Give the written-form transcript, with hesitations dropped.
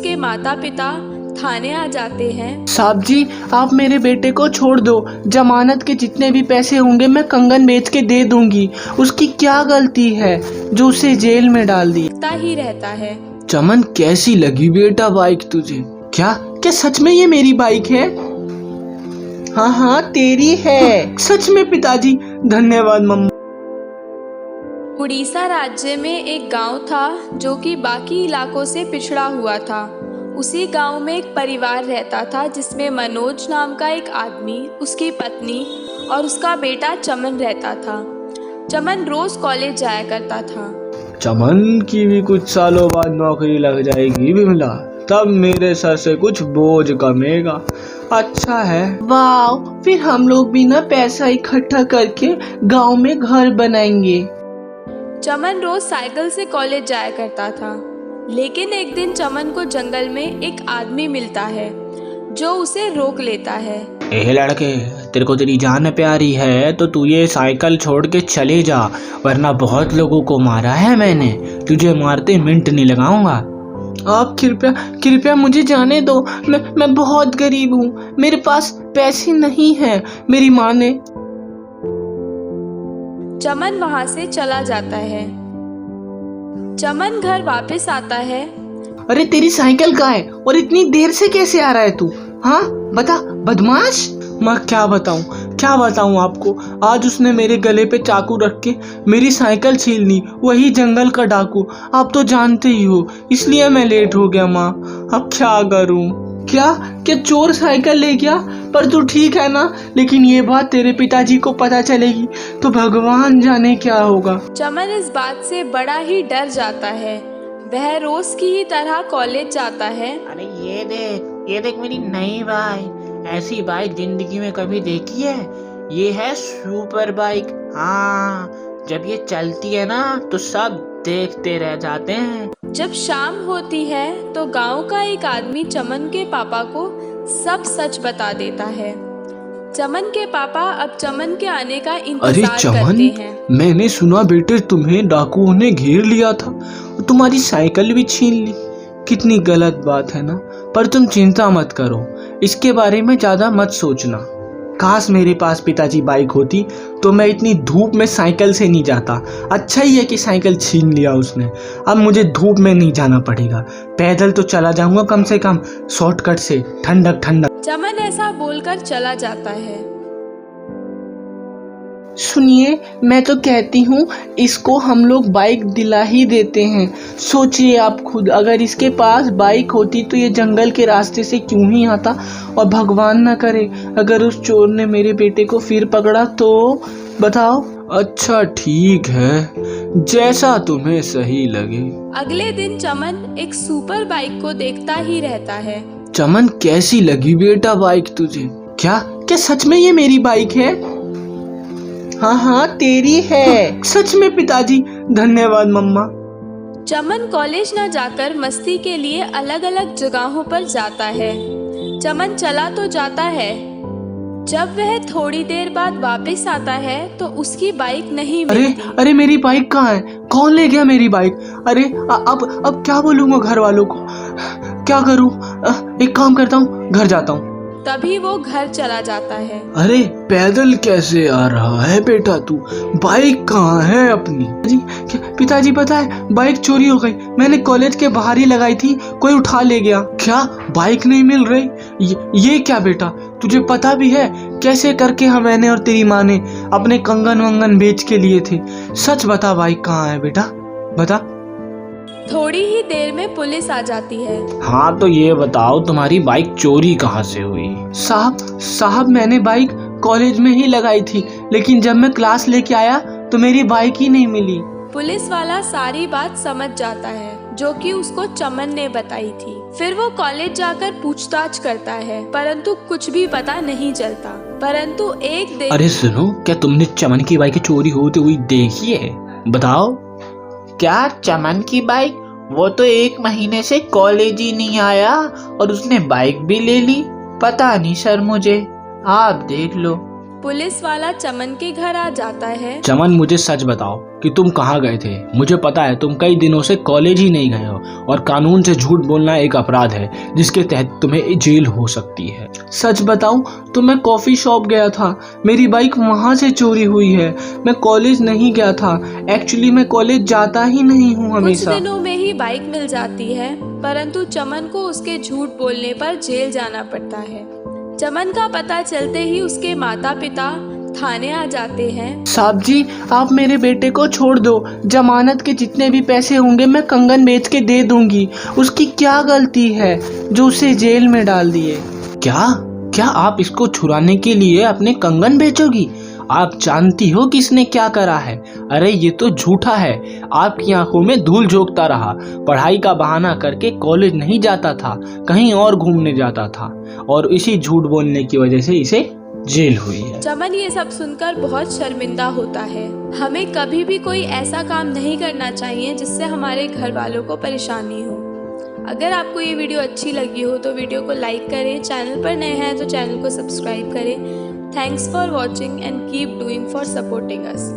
उसके माता पिता थाने आ जाते हैं। साहब जी, आप मेरे बेटे को छोड़ दो। जमानत के जितने भी पैसे होंगे मैं कंगन बेच के दे दूंगी। उसकी क्या गलती है जो उसे जेल में डाल दी। ही रहता है। चमन, कैसी लगी बेटा बाइक तुझे? क्या क्या सच में ये मेरी बाइक है? हाँ हाँ, तेरी है। सच में पिताजी, धन्यवाद मम्मा। उड़ीसा राज्य में एक गांव था जो कि बाकी इलाकों से पिछड़ा हुआ था। उसी गांव में एक परिवार रहता था जिसमें मनोज नाम का एक आदमी, उसकी पत्नी और उसका बेटा चमन रहता था। चमन रोज कॉलेज जाया करता था। चमन की भी कुछ सालों बाद नौकरी लग जाएगी बिमला, तब मेरे सर से कुछ बोझ कमेगा। अच्छा है। वाह, फिर हम लोग भी ना पैसा इकट्ठा करके गांव में घर बनाएंगे। चमन रोज साइकिल से कॉलेज जाया करता था, लेकिन एक दिन चमन को जंगल में एक आदमी मिलता है जो उसे रोक लेता है। ए लड़के, तेरे को तेरी जान प्यारी है तो तू ये साइकिल छोड़ के चले जा, वरना बहुत लोगों को मारा है मैंने, तुझे मारते मिनट नहीं लगाऊंगा। आप कृपया कृपया मुझे जाने दो। मैं बहुत गरीब हूँ, मेरे पास पैसे नहीं हैं। मेरी माँ ने। चमन वहां से चला जाता है। चमन घर वापस आता है। अरे तेरी साइकिल कहाँ है और इतनी देर से कैसे आ रहा है तू? हाँ बता बदमाश। मैं क्या बताऊं आपको। आज उसने मेरे गले पे चाकू रख के मेरी साइकिल छीन ली, वही जंगल का डाकू। आप तो जानते ही हो, इसलिए मैं लेट हो गया माँ। अब क्या करूं? क्या चोर साइकिल ले गया? पर तू ठीक है ना? लेकिन ये बात तेरे पिताजी को पता चलेगी तो भगवान जाने क्या होगा। चमन इस बात से बड़ा ही डर जाता है। वह रोज की ही तरह कॉलेज जाता है। अरे ये देख मेरी नई बाइक। ऐसी बाइक जिंदगी में कभी देखी है? ये है सुपर बाइक। हाँ, जब ये चलती है ना तो सब देखते रह जाते हैं। जब शाम होती है तो गांव का एक आदमी चमन के पापा को सब सच बता देता है। चमन के पापा अब चमन के आने का इंतजार करते हैं। मैंने सुना बेटे तुम्हें डाकुओं ने घेर लिया था और तुम्हारी साइकिल भी छीन ली। कितनी गलत बात है ना? पर तुम चिंता मत करो, इसके बारे में ज्यादा मत सोचना। काश मेरे पास पिताजी बाइक होती तो मैं इतनी धूप में साइकिल से नहीं जाता। अच्छा ही है कि साइकिल छीन लिया उसने। अब मुझे धूप में नहीं जाना पड़ेगा, पैदल तो चला जाऊंगा कम से कम, शॉर्टकट से, ठंडक ठंडक। चमन ऐसा बोलकर चला जाता है। सुनिए, मैं तो कहती हूँ इसको हम लोग बाइक दिला ही देते हैं। सोचिए आप खुद, अगर इसके पास बाइक होती तो ये जंगल के रास्ते से क्यों ही आता। और भगवान ना करे अगर उस चोर ने मेरे बेटे को फिर पकड़ा तो बताओ। अच्छा ठीक है, जैसा तुम्हें सही लगे। अगले दिन चमन एक सुपर बाइक को देखता ही रहता है। चमन, कैसी लगी बेटा बाइक तुझे? क्या सच में ये मेरी बाइक है? हाँ हाँ, तेरी है। सच में पिताजी, धन्यवाद मम्मा। चमन कॉलेज न जाकर मस्ती के लिए अलग अलग जगहों पर जाता है। चमन चला तो जाता है। जब वह थोड़ी देर बाद वापस आता है तो उसकी बाइक नहीं मिलती। अरे मेरी बाइक कहाँ है? कौन ले गया मेरी बाइक? अरे अब क्या बोलूँगा घर वालों को? क्या करूँ? एक काम करता हूँ, घर जाता हूँ। तभी वो घर चला जाता है। अरे पैदल कैसे आ रहा है बेटा तू? बाइक कहाँ है अपनी? पिताजी पता है, बाइक चोरी हो गई। मैंने कॉलेज के बाहर ही लगाई थी, कोई उठा ले गया। क्या बाइक नहीं मिल रही? ये क्या बेटा, तुझे पता भी है कैसे करके मैंने और तेरी माँ ने अपने कंगन वंगन बेच के लिए थे? सच बता, बाइक कहाँ है बेटा, बता। थोड़ी ही देर में पुलिस आ जाती है। हाँ तो ये बताओ, तुम्हारी बाइक चोरी कहाँ से हुई? साहब मैंने बाइक कॉलेज में ही लगाई थी, लेकिन जब मैं क्लास लेके आया तो मेरी बाइक ही नहीं मिली। पुलिस वाला सारी बात समझ जाता है जो कि उसको चमन ने बताई थी। फिर वो कॉलेज जाकर पूछताछ करता है, परंतु कुछ भी पता नहीं चलता। परंतु एक दिन। अरे सुनो, क्या तुमने चमन की बाइक चोरी होती हुई देखी है? बताओ। क्या चमन की बाइक? वो तो 1 महीने से कॉलेज ही नहीं आया और उसने बाइक भी ले ली। पता नहीं सर मुझे, आप देख लो। पुलिस वाला चमन के घर आ जाता है। चमन, मुझे सच बताओ कि तुम कहाँ गए थे। मुझे पता है तुम कई दिनों से कॉलेज ही नहीं गए हो और कानून से झूठ बोलना एक अपराध है जिसके तहत तुम्हें जेल हो सकती है। सच बताऊं तो मैं कॉफ़ी शॉप गया था, मेरी बाइक वहाँ से चोरी हुई है। मैं कॉलेज नहीं गया था, एक्चुअली मैं कॉलेज जाता ही नहीं हूँ कुछ हमेशा। दिनों में ही बाइक मिल जाती है, परंतु चमन को उसके झूठ बोलने पर जेल जाना पड़ता है। चमन का पता चलते ही उसके माता पिता थाने आ जाते हैं। साहब जी, आप मेरे बेटे को छोड़ दो। जमानत के जितने भी पैसे होंगे मैं कंगन बेच के दे दूंगी। उसकी क्या गलती है जो उसे जेल में डाल दिए। क्या आप इसको छुड़ाने के लिए अपने कंगन बेचोगी? आप जानती हो कि इसने क्या करा है? अरे ये तो झूठा है, आपकी आंखों में धूल झोंकता रहा, पढ़ाई का बहाना करके कॉलेज नहीं जाता था, कहीं और घूमने जाता था और इसी झूठ बोलने की वजह से इसे जेल हुई है। चमन ये सब सुनकर बहुत शर्मिंदा होता है। हमें कभी भी कोई ऐसा काम नहीं करना चाहिए जिससे हमारे घर वालों को परेशानी हो। अगर आपको ये वीडियो अच्छी लगी हो तो वीडियो को लाइक करें, चैनल पर नए हैं तो चैनल को सब्सक्राइब करें। Thanks for watching and keep doing for supporting us.